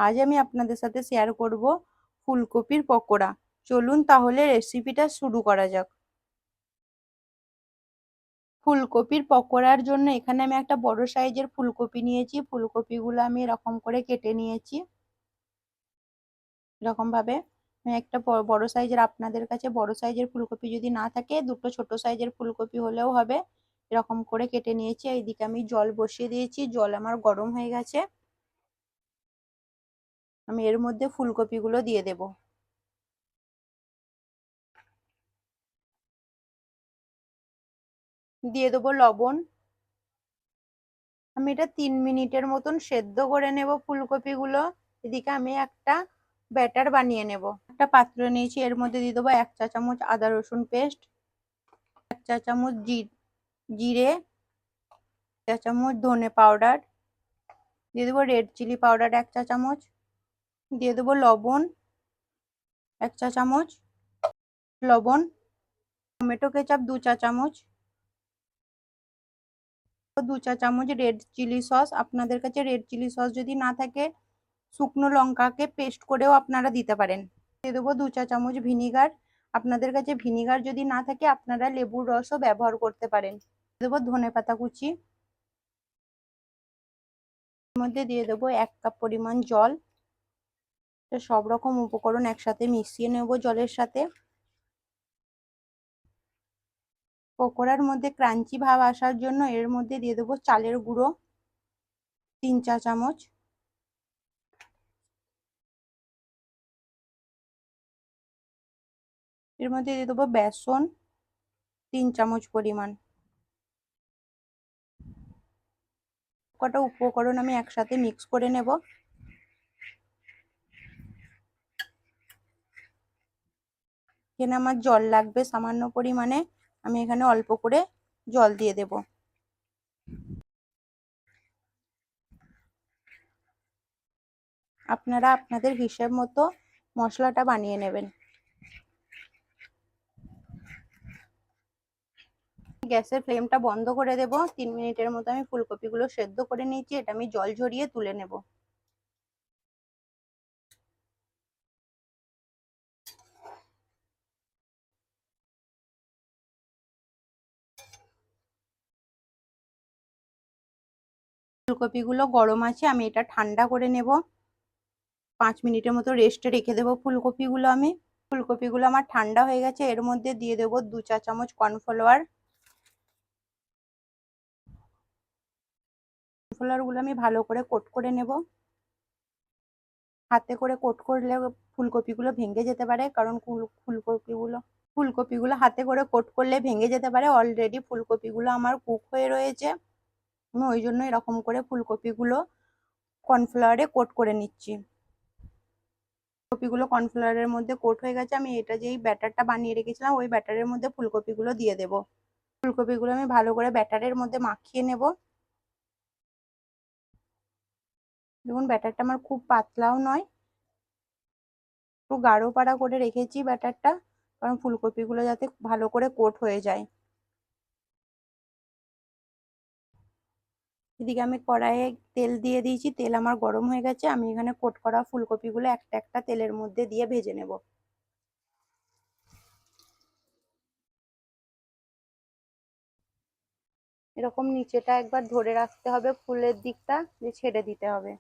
আজ আমি আপনাদের সাথে শেয়ার করব ফুলকপির পকোড়া। চলুন তাহলে রেসিপিটা শুরু করা যাক। ফুলকপির পকোড়ার জন্য এখানে আমি একটা বড় সাইজের ফুলকপি নিয়েছি। ফুলকপিগুলো আমি এরকম করে কেটে নিয়েছি। এরকম ভাবে আমি একটা বড় সাইজের, আপনাদের কাছে বড় সাইজের ফুলকপি যদি না থাকে দুটো ছোট সাইজের ফুলকপি হলেও হবে। এরকম করে কেটে নিয়েছি। এইদিকে আমি জল বসিয়ে দিয়েছি, জল আমার গরম হয়ে গেছে। আমি এর মধ্যে ফুলকপিগুলো দিয়ে দেব। দিয়ে দেবো লবণ। আমি এটা 3 মিনিটের মতন সেদ্ধ করে নেব ফুলকপিগুলো। এদিকে আমি একটা ব্যাটার বানিয়ে নেব। একটা পাত্র নিয়েছি, এর মধ্যে দিয়ে দেবো 1 চা চামচ আদা রসুন পেস্ট, 1 চা চামচ জিরে, 1 চা চামচ ধনে পাউডার, দিয়ে দেবো রেড চিলি পাউডার 1 চা চামচ, দিয়ে দেবো লবণ 1 চা চামচ, লবণ, টমেটো কেচাপ 2 চা চামচ, 2 চা চামচ রেড চিলি সস। আপনাদের কাছে রেড চিলি সস যদি না থাকে শুকনো লঙ্কাকে পেস্ট করেও আপনারা দিতে পারেন। দিয়ে দেবো 2 চা চামচ ভিনিগার। আপনাদের কাছে ভিনিগার যদি না থাকে আপনারা লেবুর রসও ব্যবহার করতে পারেন। দেবো ধনে পাতা কুচি। এর মধ্যে দিয়ে দেবো 1 কাপ পরিমাণ জল। সব রকম উপকরণ একসাথে মিশিয়ে নেব জলের সাথে। পকোড়ার মধ্যে ক্রাঞ্চি ভাব আসার জন্য এর মধ্যে দিয়ে দেবো চালের গুঁড়ো 3 চা চামচ। এর মধ্যে দিয়ে দেবো বেসন 3 চামচ পরিমাণ। কটা উপকরণ আমি একসাথে মিক্স করে নেব। এখানে আমার জল লাগবে সামান্য পরিমাণে, আমি এখানে অল্প করে জল দিয়ে দেব। আপনারা আপনাদের হিসেব মতো মশলাটা বানিয়ে নেবেন। গ্যাসের ফ্লেমটা বন্ধ করে দেব। 3 মিনিটের মতো আমি ফুলকপিগুলো সেদ্ধ করে নিয়েছি। এটা আমি জল ঝরিয়ে তুলে নেব। ফুলকপিগুলো গরম আছে, আমি এটা ঠান্ডা করে নেব। 5 মিনিটের মতো রেস্টে রেখে দেবো ফুলকপিগুলো। ফুলকপিগুলো আমার ঠান্ডা হয়ে গেছে। এর মধ্যে দিয়ে দেবো 2 চা চামচ কর্নফ্লাওয়ার। কর্নফ্লাওয়ার গুলো আমি ভালো করে কোট করে নেব। হাতে করে কোট করলে ফুলকপিগুলো ভেঙে যেতে পারে, কারণ ফুলকপিগুলো হাতে করে কোট করলে ভেঙে যেতে পারে। অলরেডি ফুলকপিগুলো আমার কুক হয়ে রয়েছে, আমি ওই জন্য এরকম করে ফুলকপিগুলো কর্নফ্লাওয়ারে কোট করে নিচ্ছি। ফুলকপিগুলো কর্নফ্লাওয়ারের মধ্যে কোট হয়ে গেছে। আমি এটা যেই ব্যাটারটা বানিয়ে রেখেছিলাম ওই ব্যাটারের মধ্যে ফুলকপিগুলো দিয়ে দেব। ফুলকপিগুলো আমি ভালো করে ব্যাটারের মধ্যে মাখিয়ে নেব। দেখুন ব্যাটারটা আমার খুব পাতলাও নয়, একটু গাঢ় পাড়া করে রেখেছি ব্যাটারটা, কারণ ফুলকপিগুলো যাতে ভালো করে কোট হয়ে যায়। এদিকে আমি কড়াইয়ে তেল দিয়ে দিয়েছি, তেল আমার গরম হয়ে গেছে। আমি এখানে কোট করা ফুলকপিগুলো একটা একটা তেলের মধ্যে দিয়ে ভেজে নেব। এরকম নিচেটা একবার ধরে রাখতে হবে, ফুলের দিকটা দিয়ে ছেড়ে দিতে হবে।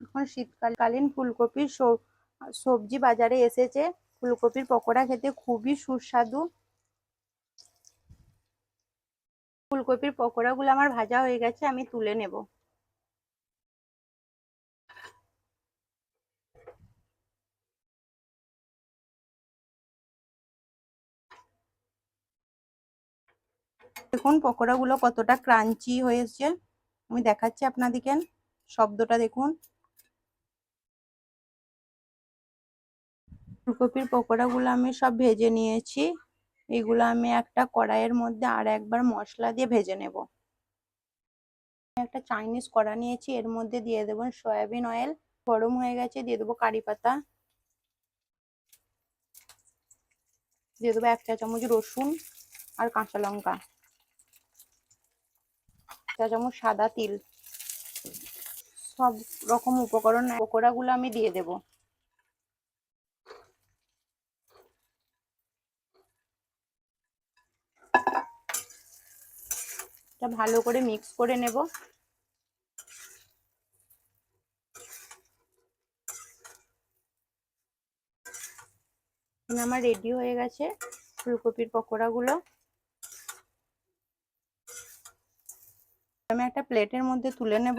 এখন শীতকালীন ফুলকপির সবজি বাজারে এসেছে। ফুলকপির পকোড়া খেতে খুবই সুস্বাদু। ফুলকপির পকোড়াগুলো আমার ভাজা হয়ে গেছে, আমি তুলে নেব। দেখুন পকোড়াগুলো কতটা ক্রাঞ্চি হয়েছে, আমি দেখাচ্ছি আপনাদেরকে, শব্দটা দেখুন। ফুলকপির পকোড়াগুলো আমি সব ভেজে নিয়েছি। এগুলো আমি একটা কড়াইয়ের মধ্যে আর একবার মশলা দিয়ে ভেজে নেব। একটা চাইনিজ কড়া নিয়েছি, এর মধ্যে দিয়ে দেবো সয়াবিন অয়েল। গরম হয়ে গেছে, দিয়ে দেবো কারি পাতা, দিয়ে দেবো 1 চা চামচ রসুন আর কাঁচা লঙ্কা, 1 চা চামচ সাদা তিল। সব রকম উপকরণ পকোড়াগুলো আমি দিয়ে দেবো। এটা ভালো করে মিক্স করে নেব। আমার রেডি হয়ে গেছে ফুলকপির পকোড়াগুলো। আমি একটা প্লেটের মধ্যে তুলে নেব।